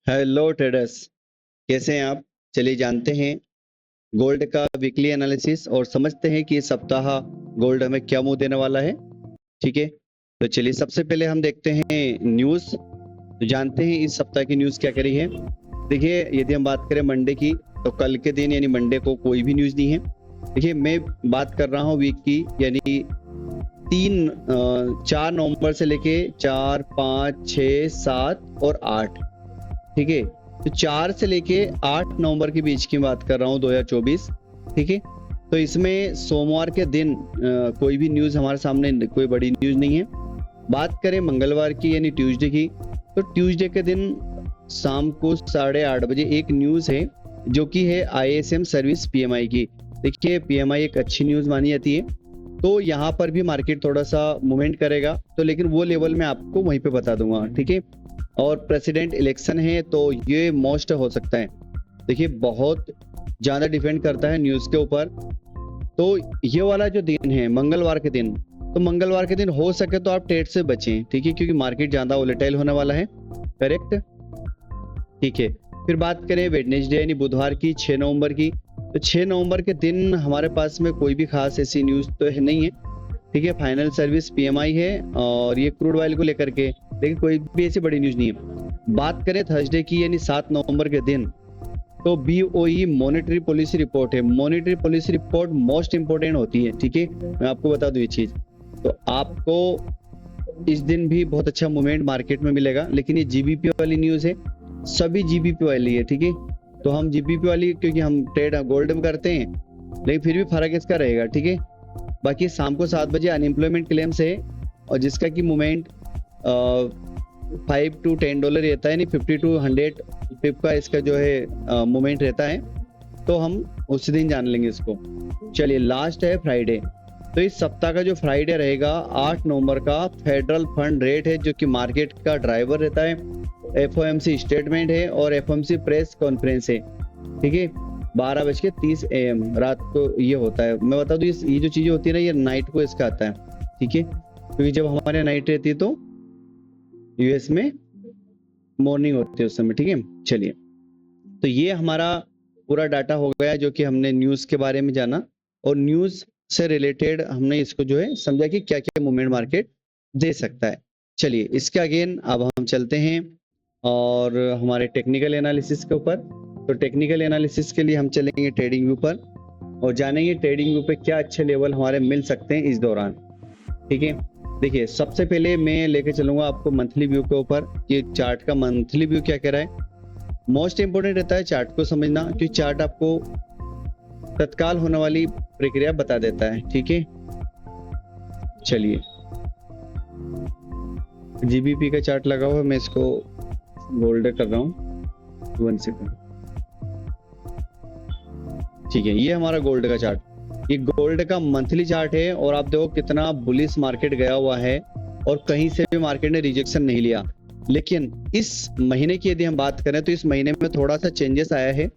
Hello traders, कैसे हैं आप? चलिए जानते हैं गोल्ड का वीकली एनालिसिस और समझते हैं कि इस सप्ताह गोल्ड हमें क्या मुंह देने वाला है। ठीक है, तो चलिए सबसे पहले हम देखते हैं न्यूज़। तो जानते हैं इस सप्ताह की न्यूज़ क्या करी है। देखिए, यदि हम बात करें मंडे की, तो कल के दिन यानी मंडे को कोई भी न्यूज़ नहीं है। देखिए, मैं बात कर रहा हूँ वीक की, यानी 4 नवंबर से लेके 4, 5, 6, 7 और 8। ठीक है, तो 4 से लेके 8 नवंबर के बीच की बात कर रहा हूँ 2024। ठीक है, तो इसमें सोमवार के दिन कोई भी न्यूज़ हमारे सामने, कोई बड़ी न्यूज़ नहीं है। बात करें मंगलवार की यानी ट्यूसडे की, तो ट्यूसडे के दिन शाम को 8:30 बजे एक न्यूज़ है जो कि है ISM सर्विस PMI की। देखिए, PMI एक अच्छी न्यूज़ मानी जाती है, तो यहाँ पर भी मार्केट थोड़ा सा मूवमेंट करेगा, तो लेकिन वो लेवल मैं आपको वहीं पे बता दूंगा। ठीक है, और प्रेसिडेंट इलेक्शन है तो ये मोस्ट हो सकता है। देखिए, बहुत ज़्यादा डिपेंड करता है न्यूज़ के ऊपर। तो ये वाला जो दिन है मंगलवार के दिन, तो मंगलवार के दिन हो सके तो आप ट्रेड से बचें। ठीक है, क्योंकि मार्केट ज़्यादा वोलेटाइल होने वाला है। करेक्ट, ठीक है। फिर बात करें वेडनेसडे यानी बुधवार की, 6 नवंबर की, तो 6 नवंबर के दिन हमारे पास में कोई भी खास ऐसी न्यूज़ तो नहीं है। ठीक है, फाइनल सर्विस PMI है और ये क्रूड ऑयल को लेकर के, लेकिन कोई भी ऐसी बड़ी न्यूज़ नहीं है। बात करें थर्सडे की यानी 7 नवंबर के दिन, तो BOE मॉनेटरी पॉलिसी रिपोर्ट है। Monetary policy report most important होती है। ठीक है, मैं आपको बता दूं ये चीज़। तो आपको इस दिन भी बहुत अच्छा मूवमेंट मार्केट में मिलेगा, लेकिन ये GBP वाली न्यूज़ है, सभी GBP वाली है। ठीक है, तो हम GBP वाली, क्योंकि हम ट्रेड गोल्ड में करते हैं, लेकिन फिर भी फर्क इसका रहेगा। ठीक है, बाकी शाम को 7 बजे अनएम्प्लॉयमेंट क्लेम्स है और जिसका कि मूवमेंट $5 to $10 रहता है, यानी 50 to 100 पिप का इसका जो है मूवमेंट रहता है। तो हम उसी दिन जान लेंगे इसको। चलिए, लास्ट है फ्राइडे। तो इस सप्ताह का जो फ्राइडे रहेगा 8 नवंबर का, फेडरल फंड रेट है जो कि मार्केट का ड्राइवर रहता है। FOMC स्टेटमेंट है और FOMC प्रेस कॉन्फ्रेंस है। ठीक है, 12:30 AM रात को ये होता है। मैं बता दूं, ये जो चीजें होती है ना, ये नाइट को इसका आता है। ठीक है, क्योंकि जब हमारे नाइट रहती है तो US में मॉर्निंग होती है उस समय। ठीक है, चलिए, तो ये हमारा पूरा डाटा हो गया जो कि हमने न्यूज़ के बारे में जाना, और न्यूज़ से रिलेटेड हमने इसको जो है समझा कि क्या क्या मूवमेंट मार्केट दे सकता है। चलिए, इसके अगेन अब हम चलते हैं और हमारे टेक्निकल एनालिसिस के ऊपर। तो टेक्निकल एनालिसिस के लिए हम चलेंगे ट्रेडिंग व्यू पर और जानेंगे ट्रेडिंग व्यू पे क्या अच्छे लेवल हमारे मिल सकते हैं इस दौरान। ठीक है, देखिए, सबसे पहले मैं लेके चलूंगा आपको मंथली व्यू के ऊपर। ये चार्ट का मंथली व्यू क्या कह रहा है। मोस्ट इंपोर्टेंट रहता है चार्ट को समझना, क्योंकि चार्ट आपको तत्काल होने वाली प्रक्रिया बता देता है। ठीक है, चलिए, GBP का चार्ट लगा हुआ है, मैं इसको गोल्ड कर रहा हूँ 1 सेकंड। ठीक है, ये हमारा गोल्ड का चार्ट, ये गोल्ड का मंथली चार्ट है और आप देखो कितना बुलिश मार्केट गया हुआ है और कहीं से भी मार्केट ने रिजेक्शन नहीं लिया। लेकिन इस महीने की यदि हम बात करें तो इस महीने में थोड़ा सा चेंजेस आया है,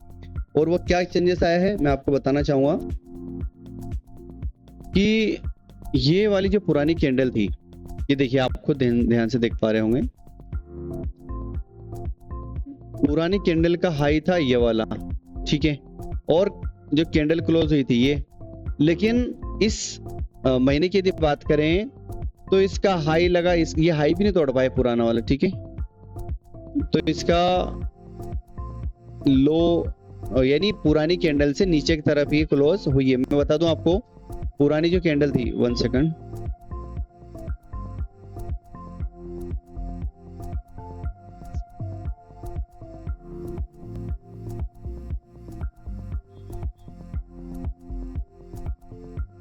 और वो क्या चेंजेस आया है मैं आपको बताना चाहूंगा कि ये वाली जो पुरानी कैंडल थी, ये देखिए, आप खुद ध्यान से देख पा रहे होंगे, पुरानी कैंडल का हाई था ये वाला। ठीक है, और जो कैंडल क्लोज हुई थी ये, लेकिन इस महीने की यदि बात करें तो इसका हाई लगा, ये हाई भी नहीं तोड़ पाए पुराना वाला। ठीक है, तो इसका लो यानी पुरानी कैंडल से नीचे की तरफ ही क्लोज हुई है। मैं बता दूं आपको, पुरानी जो कैंडल थी, 1 सेकंड,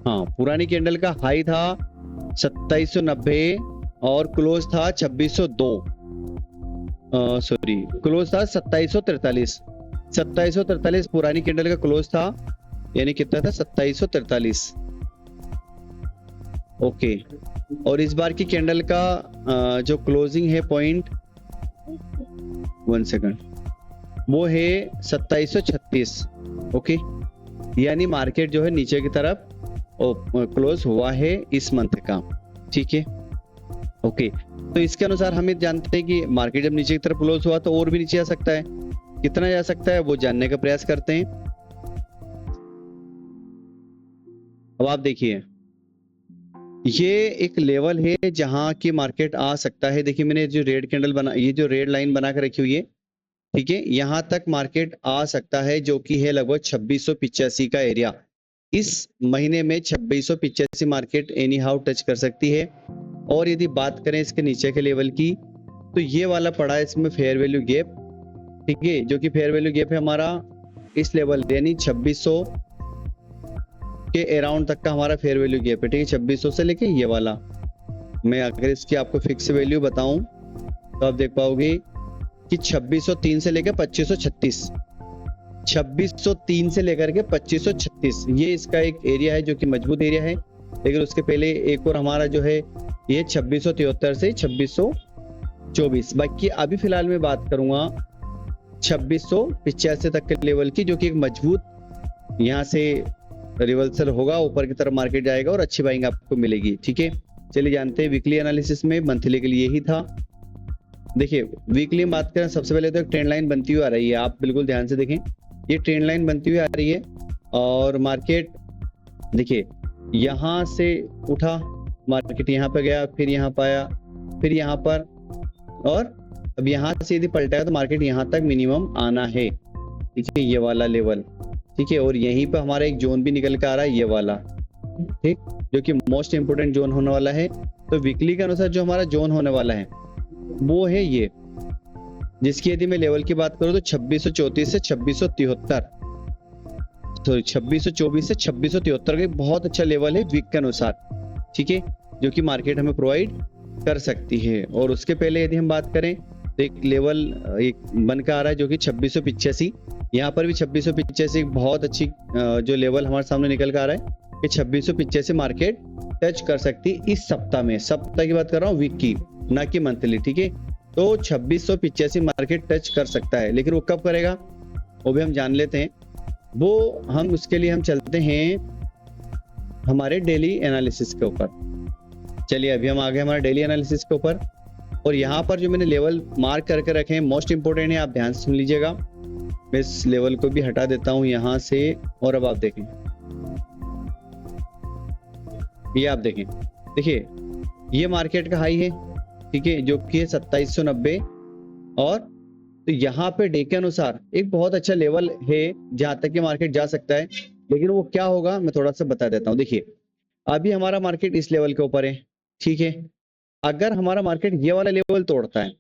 हाँ, पुरानी कैंडल का हाई था 2790 और क्लोज था 2602, सॉरी, क्लोज था 2743। 2743 पुरानी कैंडल का क्लोज था, यानी कितना था, 2743। ओके, और इस बार की कैंडल का जो क्लोजिंग है पॉइंट, 1 सेकंड, वो है 2736। ओके, यानी मार्केट जो है नीचे की तरफ क्लोज हुआ है इस मंथ का। ठीक है, ओके, तो इसके अनुसार हमें जानते हैं कि मार्केट जब नीचे की तरफ क्लोज हुआ तो और भी नीचे आ सकता है, कितना जा सकता है वो जानने का प्रयास करते हैं। अब आप देखिए ये एक लेवल है जहां की मार्केट आ सकता है। देखिए मैंने जो रेड कैंडल बना, ये जो रेड लाइन बना कर रखी हुई है, ठीक है, यहां तक मार्केट आ सकता है जो कि है लगभग 2685 का एरिया। इस महीने में 2685 मार्केट एनी हाउ टच कर सकती है। और यदि बात करें इसके नीचे के लेवल की, तो ये वाला पड़ा है इसमें फेयर वैल्यू गैप, ठीक है, जो कि फेयर वैल्यू गैप है हमारा इस लेवल यानी 2600 के अराउंड तक का हमारा फेयर वैल्यू गैप है, ठीक है, 2600 से लेके ये वाला। मैं अगर इसकी आपको फिक्स वैल्यू बताऊं तो आप देख पाओगे कि 2603 से लेकर 2536, 2603 से लेकर के 2536 ये इसका एक एरिया है जो कि मजबूत एरिया है। लेकिन उसके पहले एक और हमारा जो है ये 2673 से 2624। बाकी अभी फिलहाल मैं बात करूंगा 2685 तक के लेवल की, जो कि एक मजबूत यहाँ से रिवर्सल होगा, ऊपर की तरफ मार्केट जाएगा और अच्छी बाइंग आपको मिलेगी, ठीक है। चलिए जानते हैं वीकली एनालिसिस में, मंथली के लिए यही था। देखिए वीकली में बात करें, सबसे पहले तो एक ट्रेंड लाइन बनती हुई आ रही है, आप बिल्कुल ध्यान से देखें, ये ट्रेंड लाइन बनती हुई आ रही है और मार्केट देखिए यहाँ से उठा, मार्केट यहाँ पे गया, फिर यहाँ पे आया, फिर यहाँ पर, और अब यहाँ से यदि पलटा है तो मार्केट यहाँ तक मिनिमम आना है, ठीक है, ये वाला लेवल, ठीक है। और यहीं पे हमारा एक जोन भी निकल कर आ रहा है, ये वाला, ठीक, जो कि मोस्ट इंपोर्टेंट जोन होने वाला है। तो वीकली के अनुसार जो हमारा जोन होने वाला है वो है ये, जिसकी यदि मैं लेवल की बात करूं तो 2634 से 2673, तो 2624 से 2673 का बहुत अच्छा लेवल है वीक के अनुसार, ठीक है, जो कि मार्केट हमें प्रोवाइड कर सकती है। और उसके पहले यदि हम बात करें तो एक लेवल एक बन कर आ रहा है जो कि 2685, यहाँ पर भी 2685 एक बहुत अच्छी जो लेवल हमारे सामने निकल कर आ रहा है कि 2685 मार्केट टच कर सकती है इस सप्ताह में। सप्ताह की बात कर रहा हूँ, वीक की, ना कि मंथली, ठीक है। तो 2685 मार्केट टच कर सकता है, लेकिन वो कब करेगा वो भी हम जान लेते हैं। वो हम उसके लिए हम चलते हैं हमारे डेली एनालिसिस के ऊपर। चलिए अभी हम आ गए हमारे डेली एनालिसिस के ऊपर, और यहाँ पर जो मैंने लेवल मार्क करके रखे हैं मोस्ट इंपोर्टेंट है, आप ध्यान से सुन लीजिएगा। मैं इस लेवल को भी हटा देता हूं यहाँ से, और अब आप देखें, ये आप देखें, देखिए ये मार्केट का हाई है, ठीक है, जो कि है 2790, और तो यहाँ पे डे के अनुसार एक बहुत अच्छा लेवल है जहां तक कि मार्केट जा सकता है। लेकिन वो क्या होगा मैं थोड़ा सा बता देता हूँ। देखिए अभी हमारा मार्केट इस लेवल के ऊपर है, ठीक है, अगर हमारा मार्केट ये वाला लेवल तोड़ता है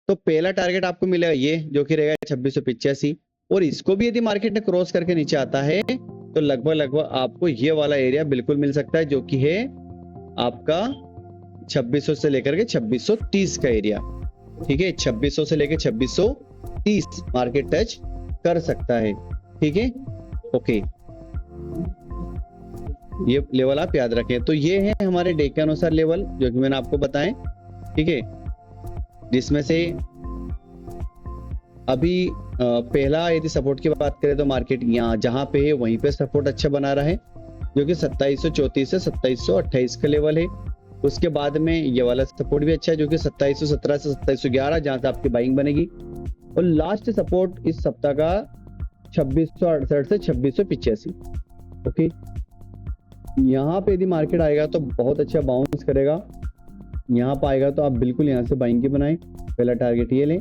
तो पहला टारगेट आपको मिलेगा ये, जो कि रहेगा 2685, और इसको भी यदि मार्केट ने क्रॉस करके नीचे आता है तो लगभग आपको ये वाला एरिया बिल्कुल मिल सकता है, जो कि है आपका 2600 से लेकर के 2630 का एरिया, ठीक है, 2600 से लेकर 2630 मार्केट टच कर सकता है, ठीक है, ओके, ये लेवल आप याद रखें। तो ये है हमारे डे के अनुसार लेवल जो कि मैंने आपको बताएं, ठीक है, जिसमें से अभी पहला यदि सपोर्ट की बात करें तो मार्केट यहाँ जहां पे है वहीं पे सपोर्ट अच्छा बना रहा है, जो कि 2734 से 2728 का लेवल है। उसके बाद में ये वाला सपोर्ट भी अच्छा है, जो कि 2717 से 2711, जहां से आपकी बाइंग बनेगी। और लास्ट सपोर्ट इस सप्ताह का 2668 से 2685, ओके, यहाँ पे यदि मार्केट आएगा तो बहुत अच्छा बाउंस करेगा, यहाँ पे आएगा तो आप बिल्कुल यहाँ से बाइंग की बनाएं, पहला टारगेट ये लें,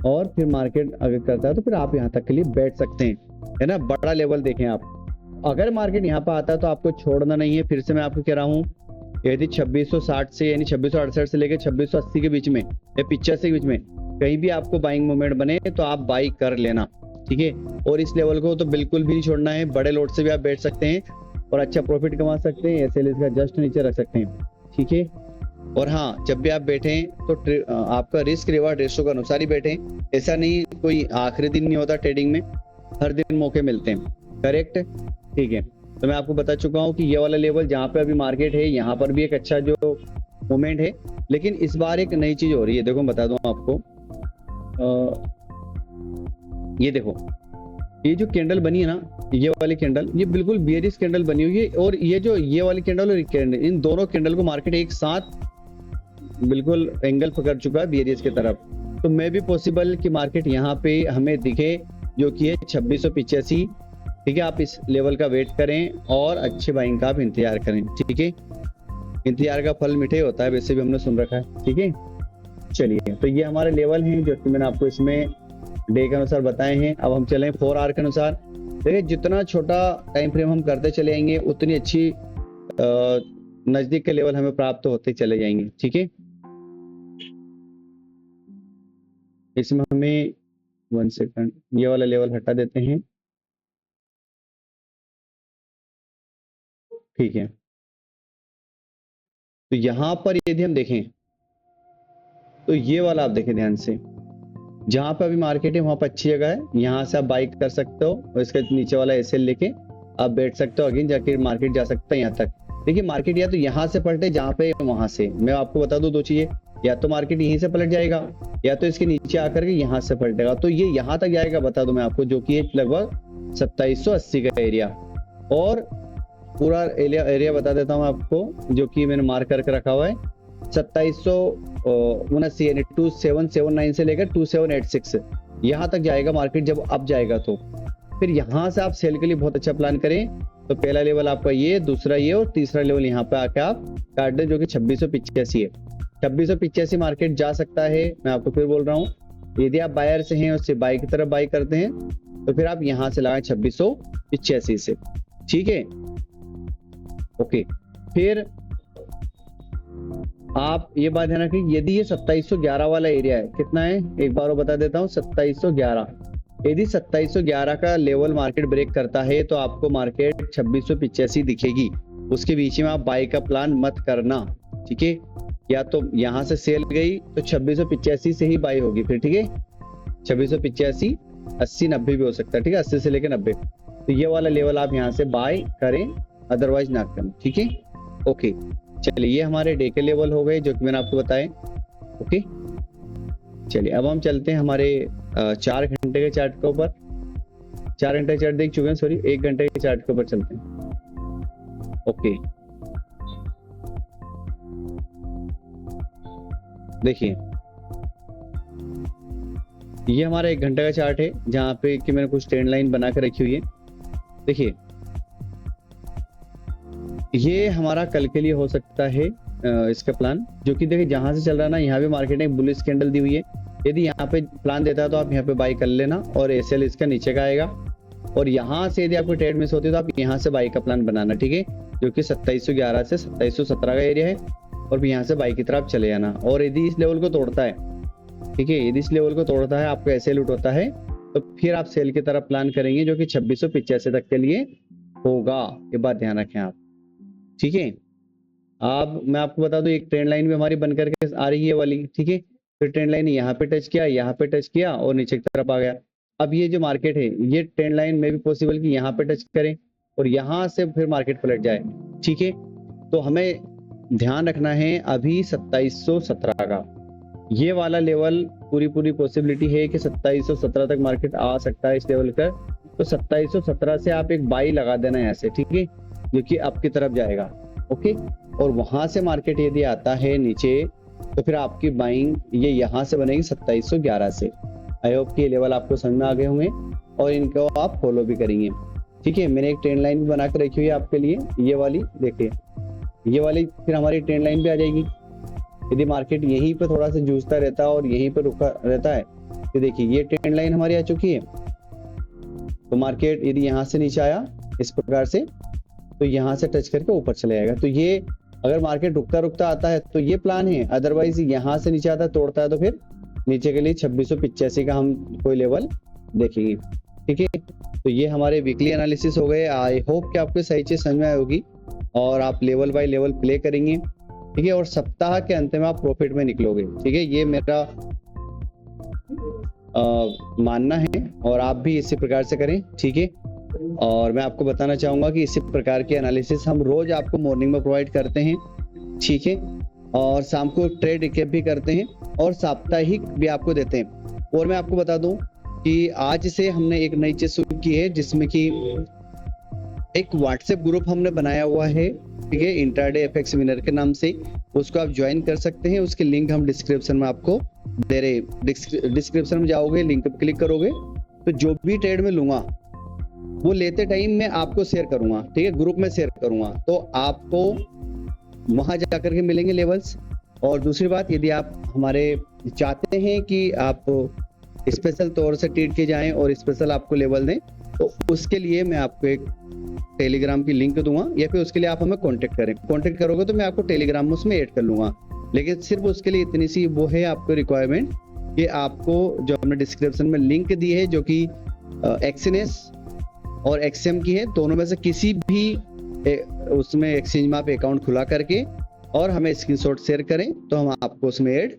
और फिर मार्केट अगर करता है तो फिर आप यहाँ तक के लिए बैठ सकते हैं, है ना, बड़ा लेवल देखें आप। अगर मार्केट यहाँ पे आता है तो आपको छोड़ना नहीं है। फिर से मैं आपको कह रहा हूँ, यदि 2660 से यानी 2668 से लेकर 2680 के बीच में या 85 के बीच में कहीं भी आपको बाइंग मूवमेंट बने तो आप बाई कर लेना, ठीक है। और इस लेवल को तो बिल्कुल भी नहीं छोड़ना है, बड़े लोड से भी आप बैठ सकते हैं और अच्छा प्रॉफिट कमा सकते हैं, एसएल इसका जस्ट नीचे रख सकते हैं, ठीक है। और हाँ, जब भी आप बैठें तो आपका रिस्क रिवार्ड रेशो के अनुसार ही बैठें, ऐसा नहीं कोई आखिरी दिन नहीं होता ट्रेडिंग में, हर दिन मौके मिलते हैं, करेक्ट, ठीक है। तो मैं आपको बता चुका हूँ कि ये वाला लेवल जहाँ पे अभी मार्केट है, यहाँ पर भी एक अच्छा जो मोमेंट है, लेकिन इस बार एक नई चीज हो रही है। देखो मैं बता दूं आपको, ये देखो, ये जो कैंडल बनी है ना, ये वाली कैंडल, ये बिल्कुल बेयरिश कैंडल बनी हुई है, और ये जो ये वाली कैंडल और कैंडल, इन दोनों कैंडल को मार्केट एक साथ बिल्कुल एंगल पकड़ चुका है बेरियस की तरफ, तो मे भी पॉसिबल कि मार्केट यहाँ पे हमें दिखे जो कि है 2685। ठीक है, आप इस लेवल का वेट करें और अच्छे बाइंग का आप इंतजार करें। ठीक है, इंतजार का फल मीठे होता है, वैसे भी हमने सुन रखा है। ठीक है, चलिए, तो ये हमारे लेवल हैं जो कि मैंने आपको इसमें डे के अनुसार बताए हैं। अब हम चलें 4 आवर के अनुसार। देखिए, जितना छोटा टाइम फ्रेम हम करते चले जाएंगे उतनी अच्छी नजदीक के लेवल हमें प्राप्त होते चले जाएंगे। ठीक है, इसमें हमें 1 सेकंड ये वाला लेवल हटा देते हैं। ठीक है, तो यहाँ पर यदि हम देखें तो ये वाला आप देखें ध्यान से, जहां पर अभी मार्केट है वहां पर अच्छी जगह है, यहाँ से आप बाई कर सकते हो और इसके नीचे वाला एसएल लेके आप बैठ सकते हो, अगेन जाके मार्केट जा सकता है यहाँ तक। देखिए, मार्केट या तो यहाँ से पलटे जहाँ पे वहां से, मैं आपको बता दूं 2 चीजें, या तो मार्केट यहीं से पलट जाएगा या तो इसके नीचे आकर के यहाँ से पलटेगा। तो ये यहाँ तक जाएगा, बता दूं मैं आपको, जो कि लगभग 2780 का एरिया। और पूरा एरिया बता देता हूँ आपको, जो कि मैंने मार्क करके रखा हुआ है 2779 यानी 2779 से लेकर 2786 यहाँ तक जाएगा मार्केट जब अप जाएगा। तो फिर यहाँ से आप सेल के लिए बहुत अच्छा प्लान करें। तो पहला लेवल आपका ये, दूसरा ये और तीसरा लेवल यहाँ पे आके आप काट दें, जो कि 2685 है। 2685 मार्केट जा सकता है, मैं आपको फिर बोल रहा हूँ। यदि आप बायर से हैं, उससे बाई की तरफ बाई करते हैं, तो फिर आप यहाँ से लगाएं 2685 से। ठीक है, ओके। फिर आप ये बात ध्यान रखें, यदि ये 2711 वाला एरिया है, कितना है एक बार और बता देता हूँ, 2711। यदि 2711 का लेवल मार्केट ब्रेक करता है तो आपको मार्केट 2685 दिखेगी। उसके बीच में आप बाई का प्लान मत करना। ठीक है, या तो यहाँ से सेल गई तो 2685 से ही बाई होगी फिर। ठीक है, 2685, 80, 90 भी हो सकता है। ठीक है, 80 से लेकर 90, तो ये वाला लेवल आप यहाँ से बाय करें, अदरवाइज ना करें। ठीक है, ओके। चलिए, ये हमारे डे के लेवल हो गए जो कि मैंने आपको बताए। ओके, चलिए अब हम चलते हैं हमारे 4 घंटे के चार्ट के ऊपर। 4 घंटे चार्ट देख चुके हैं, सॉरी 1 घंटे के चार्ट के ऊपर चलते हैं। ओके, देखिए, ये हमारा 1 घंटे का चार्ट है जहां पे कि मैंने कुछ ट्रेंड लाइन बना कर रखी हुई है। देखिए, ये हमारा कल के लिए हो सकता है इसका प्लान, जो कि देखिए जहां से चल रहा है ना, यहाँ पे मार्केट में बुलिश कैंडल दी हुई है। यदि यहाँ पे प्लान देता है तो आप यहाँ पे बाई कर लेना और एसएल इसका नीचे का आएगा। और यहाँ से यदि आपको ट्रेड मिस होती है तो आप यहाँ से बाई का प्लान बनाना। ठीक है, जो कि 2711 से 2717 का एरिया है, और फिर यहाँ से बाई की तरफ चले जाना। और यदि इस लेवल को तोड़ता है, ठीक है, यदि इस लेवल को तोड़ता है, आपको एसएल उठ होता है, तो फिर आप सेल की तरफ प्लान करेंगे, जो कि 2685 तक के लिए होगा। ये बात ध्यान रखें आप। ठीक है, अब मैं आपको बता दूं, एक ट्रेंड लाइन भी हमारी बन करके आ रही है वाली। ठीक है, फिर ट्रेंड लाइन यहाँ पे टच किया, यहाँ पे टच किया और नीचे की तरफ आ गया। अब ये जो मार्केट है, ये ट्रेंड लाइन में भी पॉसिबल कि यहाँ पे टच करें और यहाँ से फिर मार्केट पलट जाए। ठीक है, तो हमें ध्यान रखना है अभी 2717 का ये वाला लेवल, पूरी पॉसिबिलिटी है कि 2717 तक मार्केट आ सकता है इस लेवल का। तो 2717 से आप एक बाई लगा देना यहाँ से। ठीक है, जो कि अप की तरफ जाएगा। ओके, और वहां से मार्केट यदि आता है नीचे तो फिर आपकी बाइंग ये यहाँ से बनेगी 2711 से। आई होप कि ये लेवल आपको समझ में आ गए होंगे और इनको आप फॉलो भी करेंगे। ठीक है, मैंने एक ट्रेंड लाइन भी बना कर रखी हुई है आपके लिए, ये वाली देखिए, ये वाली फिर हमारी ट्रेंड लाइन पे आ जाएगी। यदि मार्केट यहीं पे थोड़ा सा जूझता रहता है और यहीं पे रुका रहता है, तो देखिए ये ट्रेंड लाइन हमारी आ चुकी है। तो मार्केट यदि यहाँ से नीचे आया इस प्रकार से, तो यहाँ से टच करके ऊपर चले जाएगा। तो ये अगर मार्केट रुकता आता है तो ये प्लान है, अदरवाइज यहाँ से नीचे आता है, तोड़ता है, तो फिर नीचे के लिए 2685 का हम कोई लेवल देखेंगे। ठीक है, तो ये हमारे वीकली एनालिसिस हो गए। आई होप कि आपको सही चीज समझ में आई होगी और आप लेवल बाय लेवल प्ले करेंगे। ठीक है, और सप्ताह के अंत में आप प्रॉफिट में निकलोगे। ठीक है, ये मेरा मानना है और आप भी इसी प्रकार से करें। ठीक है, और मैं आपको बताना चाहूंगा कि इसी प्रकार के एनालिसिस हम रोज आपको मॉर्निंग में प्रोवाइड करते हैं। ठीक है, और शाम को ट्रेड रिकैप भी करते हैं और साप्ताहिक भी आपको देते हैं। और मैं आपको बता दूं कि आज से हमने एक नई चीज शुरू की है, जिसमें कि एक व्हाट्सएप ग्रुप हमने बनाया हुआ है, ठीक है, इंट्राडे एफएक्स विनर के नाम से। उसको आप ज्वाइन कर सकते हैं, उसकी लिंक हम डिस्क्रिप्शन में आपको दे रहे। डिस्क्रिप्शन में जाओगे, लिंक पे क्लिक करोगे तो जो भी ट्रेड में लूंगा वो लेते टाइम मैं आपको शेयर करूंगा, ठीक है, ग्रुप में शेयर करूंगा, तो आपको वहां जाकर के मिलेंगे लेवल्स। और दूसरी बात, यदि आप हमारे चाहते हैं कि आप स्पेशल तौर से ट्रेड के जाएं और स्पेशल आपको लेवल दें, तो उसके लिए मैं आपको एक टेलीग्राम की लिंक दूंगा, या फिर उसके लिए आप हमें कांटेक्ट करें। कांटेक्ट करोगे तो मैं आपको टेलीग्राम में उसमें ऐड कर लूंगा। लेकिन सिर्फ उसके लिए इतनी सी वो है आपको रिक्वायरमेंट कि आपको जो हमने डिस्क्रिप्शन में लिंक दी है, जो कि एक्सएनएस और एक्सएम की है, दोनों में से किसी भी उसमें एक्सचेंज में आप अकाउंट खुला करके और हमें स्क्रीनशॉट शेयर करें तो हम आपको उसमें ऐड